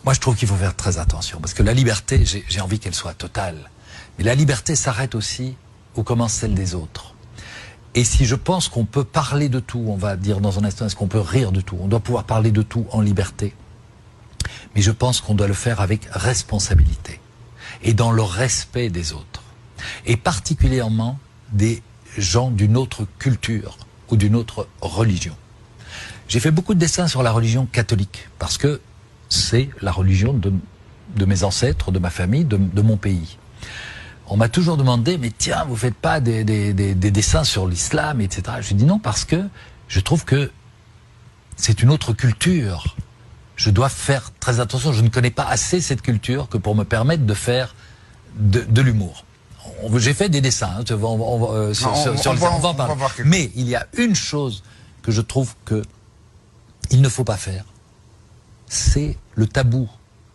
Moi, je trouve qu'il faut faire très attention, parce que la liberté, j'ai envie qu'elle soit totale. Mais la liberté s'arrête aussi où commence celle des autres. Et si je pense qu'on peut parler de tout, on va dire dans un instant, est-ce qu'on peut rire de tout? On doit pouvoir parler de tout en liberté. Mais je pense qu'on doit le faire avec responsabilité et dans le respect des autres. Et particulièrement des gens d'une autre culture ou d'une autre religion. J'ai fait beaucoup de dessins sur la religion catholique, parce que c'est la religion de mes ancêtres, de ma famille, de mon pays. On m'a toujours demandé, mais tiens, vous faites pas des dessins sur l'islam, etc. Je dis non, parce que je trouve que c'est une autre culture. Je dois faire très attention, je ne connais pas assez cette culture que pour me permettre de faire de l'humour. J'ai fait des dessins, hein, on va en parler. Mais il y a une chose que je trouve que il ne faut pas faire, c'est le tabou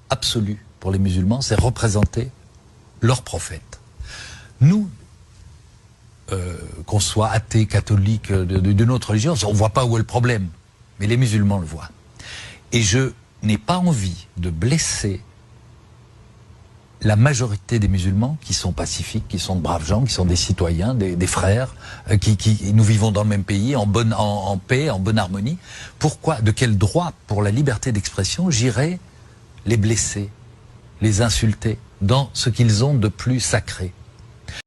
absolu pour les musulmans, c'est représenter leur prophète. Nous, qu'on soit athée, catholique, d'une autre religion, on ne voit pas où est le problème, mais les musulmans le voient. Et je n'ai pas envie de blesser la majorité des musulmans qui sont pacifiques, qui sont de braves gens, qui sont des citoyens, des frères, nous vivons dans le même pays, en paix, en bonne harmonie. Pourquoi, de quel droit, pour la liberté d'expression, j'irais les blesser, les insulter, dans ce qu'ils ont de plus sacré?